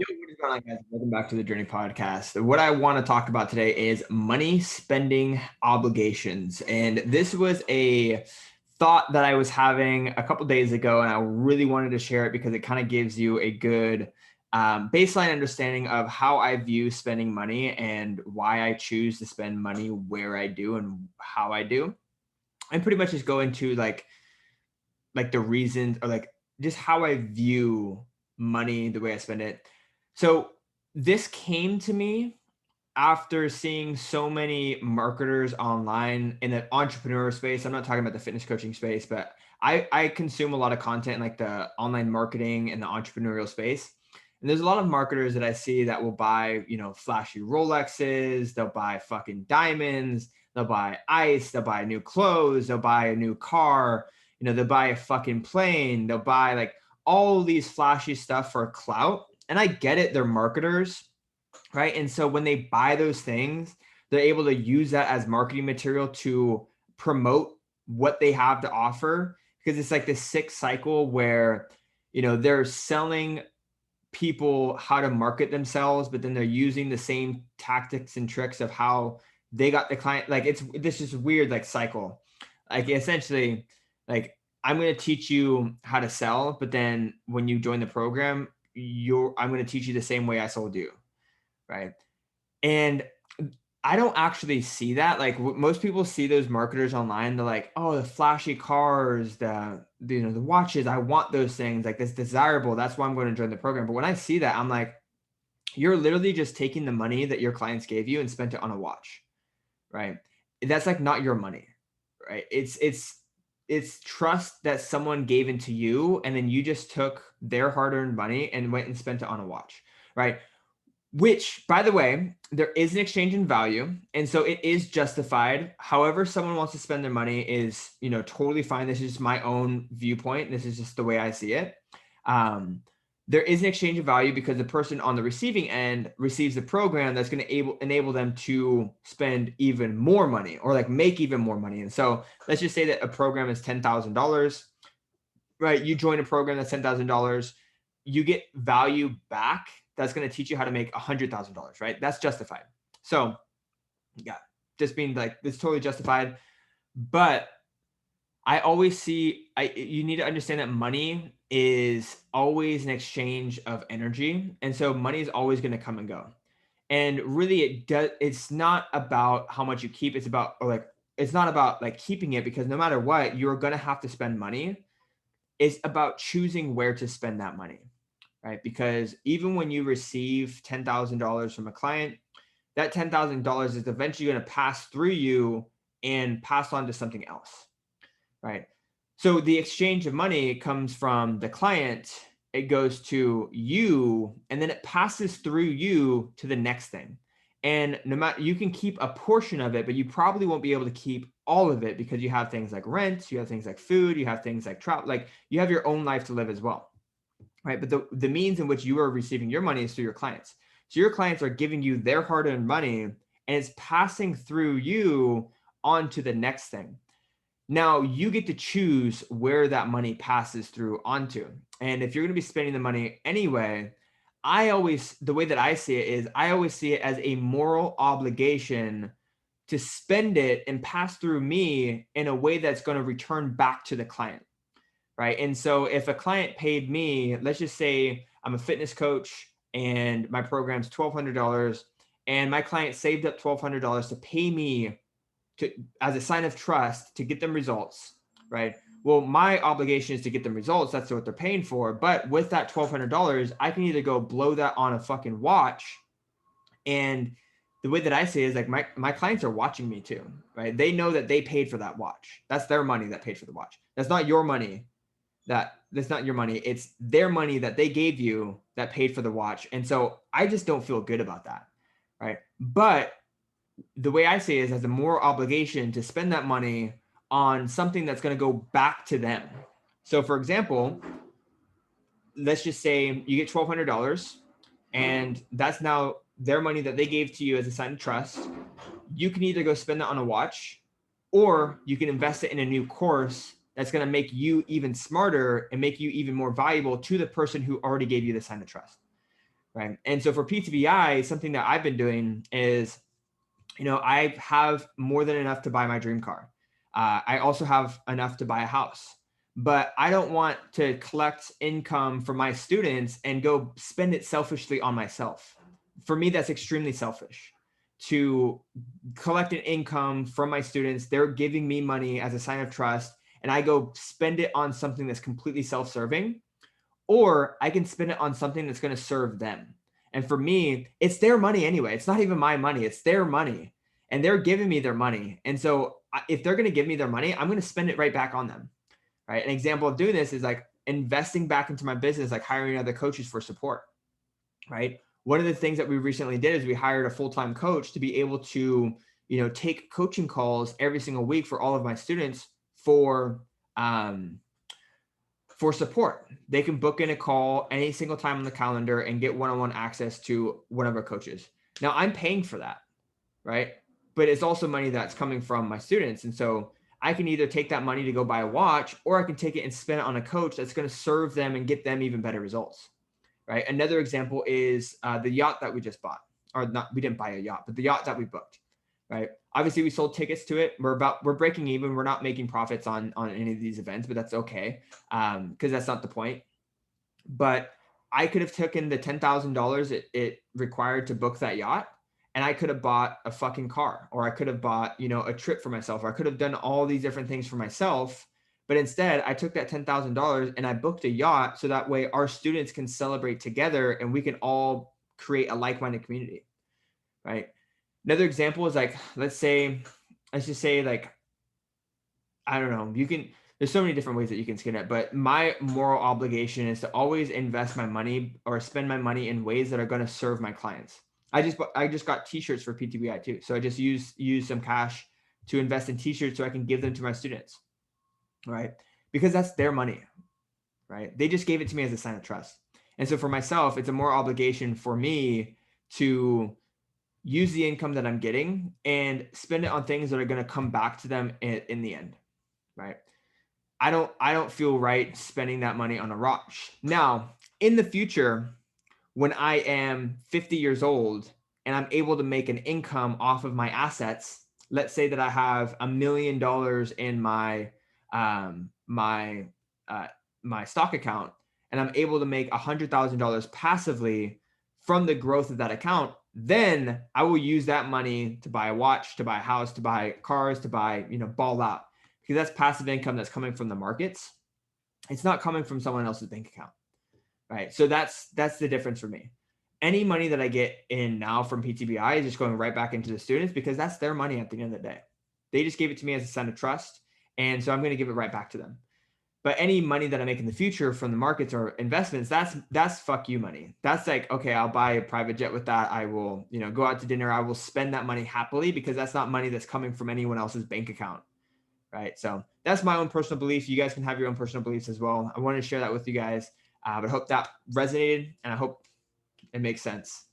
Yo, what is going on, guys? Welcome back to the Journey Podcast. What I want to talk about today is money spending obligations. And this was a thought that I was having a couple days ago, and I really wanted to share it because it kind of gives you a good baseline understanding of how I view spending money and why I choose to spend money where I do and how I do. And pretty much just go into like the reasons or like just how I view money, the way I spend it. So this came to me after seeing so many marketers online in the entrepreneur space. I'm not talking about the fitness coaching space, but I consume a lot of content in like the online marketing and the entrepreneurial space. And there's a lot of marketers that I see that will buy, flashy Rolexes, they'll buy fucking diamonds, they'll buy ice, they'll buy new clothes, they'll buy a new car, they'll buy a fucking plane, they'll buy like all these flashy stuff for clout. And I get it, they're marketers, right? And so when they buy those things, they're able to use that as marketing material to promote what they have to offer, because it's like this sick cycle where they're selling people how to market themselves, but then they're using the same tactics and tricks of how they got the client. Like it's this is weird like cycle. Like essentially, like I'm going to teach you how to sell, but then when you join the program, I'm going to teach you the same way I sold you, right? And I don't actually see that. Like most people see those marketers online, they're like, oh, the flashy cars, the watches, I want those things, like that's desirable. That's why I'm going to join the program. But when I see that, I'm like, you're literally just taking the money that your clients gave you and spent it on a watch, right? That's like not your money, right? It's trust that someone gave into you, and then you just took their hard-earned money and went and spent it on a watch, right? Which, by the way, there is an exchange in value, and so it is justified. However, someone wants to spend their money is, totally fine. This is just my own viewpoint. This is just the way I see it. There is an exchange of value because the person on the receiving end receives a program that's going to enable them to spend even more money or like make even more money. And so let's just say that a program is $10,000, right? You join a program that's $10,000, you get value back that's going to teach you how to make $100,000, right? That's justified. So yeah, just being like, it's totally justified. But I always see, you need to understand that money is always an exchange of energy. And so money is always going to come and go. And really it's not about how much you keep. It's not about like keeping it, because no matter what, you're going to have to spend money. It's about choosing where to spend that money, right? Because even when you receive $10,000 from a client, that $10,000 is eventually going to pass through you and pass on to something else, right? So the exchange of money comes from the client, it goes to you, and then it passes through you to the next thing. And no matter, you can keep a portion of it, but you probably won't be able to keep all of it, because you have things like rent, you have things like food, you have things like travel, like you have your own life to live as well, right? But the means in which you are receiving your money is through your clients. So your clients are giving you their hard-earned money, and it's passing through you on to the next thing. Now you get to choose where that money passes through onto. And if you're going to be spending the money anyway, the way that I see it is I always see it as a moral obligation to spend it and pass through me in a way that's going to return back to the client, right? And so if a client paid me, let's just say I'm a fitness coach and my program's $1,200, and my client saved up $1,200 to pay me as a sign of trust to get them results, right? Well, my obligation is to get them results. That's what they're paying for. But with that $1,200, I can either go blow that on a fucking watch. And the way that I say it is like my clients are watching me too, right? They know that they paid for that watch. That's their money that paid for the watch. That's not your money. That's not your money. It's their money that they gave you that paid for the watch. And so I just don't feel good about that, right? But the way I say it is as a moral obligation to spend that money on something that's going to go back to them. So for example, let's just say you get $1,200, and that's now their money that they gave to you as a sign of trust. You can either go spend that on a watch, or you can invest it in a new course that's going to make you even smarter and make you even more valuable to the person who already gave you the sign of trust, right? And so for PTBI, something that I've been doing is, I have more than enough to buy my dream car. I also have enough to buy a house, but I don't want to collect income from my students and go spend it selfishly on myself. For me, that's extremely selfish to collect an income from my students. They're giving me money as a sign of trust, and I go spend it on something that's completely self-serving, or I can spend it on something that's going to serve them. And for me, it's their money anyway. It's not even my money, it's their money. And they're giving me their money. And so if they're going to give me their money, I'm going to spend it right back on them. Right? An example of doing this is like investing back into my business, like hiring other coaches for support. Right? One of the things that we recently did is we hired a full-time coach to be able to, take coaching calls every single week for all of my students for support. They can book in a call any single time on the calendar and get one-on-one access to one of our coaches. Now I'm paying for that, right? But it's also money that's coming from my students. And so I can either take that money to go buy a watch, or I can take it and spend it on a coach that's going to serve them and get them even better results, right? Another example is the yacht that we just bought, or not, we didn't buy a yacht, but the yacht that we booked, right? Obviously we sold tickets to it. We're breaking even. We're not making profits on any of these events, but that's okay. Cause that's not the point. But I could have taken the $10,000 it required to book that yacht, and I could have bought a fucking car, or I could have bought, a trip for myself, or I could have done all these different things for myself. But instead I took that $10,000 and I booked a yacht, so that way our students can celebrate together and we can all create a like-minded community, right? Another example is like, let's just say like, I don't know, there's so many different ways that you can skin it, but my moral obligation is to always invest my money or spend my money in ways that are going to serve my clients. I just got t-shirts for PTBI too. So I just use some cash to invest in t-shirts so I can give them to my students, right? Because that's their money, right? They just gave it to me as a sign of trust. And so for myself, it's a moral obligation for me to use the income that I'm getting and spend it on things that are going to come back to them in the end, right? I don't feel right spending that money on a watch. Now, in the future, when I am 50 years old and I'm able to make an income off of my assets, let's say that I have $1 million in my stock account, and I'm able to make $100,000 passively from the growth of that account, then I will use that money to buy a watch, to buy a house, to buy cars, to buy, ball out, because that's passive income that's coming from the markets. It's not coming from someone else's bank account, right? So that's the difference for me. Any money that I get in now from PTBI is just going right back into the students, because that's their money at the end of the day. They just gave it to me as a sign of trust, and so I'm going to give it right back to them. But any money that I make in the future from the markets or investments, that's fuck you money. That's like, okay, I'll buy a private jet with that. I will, go out to dinner. I will spend that money happily, because that's not money that's coming from anyone else's bank account, right? So that's my own personal belief. You guys can have your own personal beliefs as well. I wanted to share that with you guys, but I hope that resonated, and I hope it makes sense.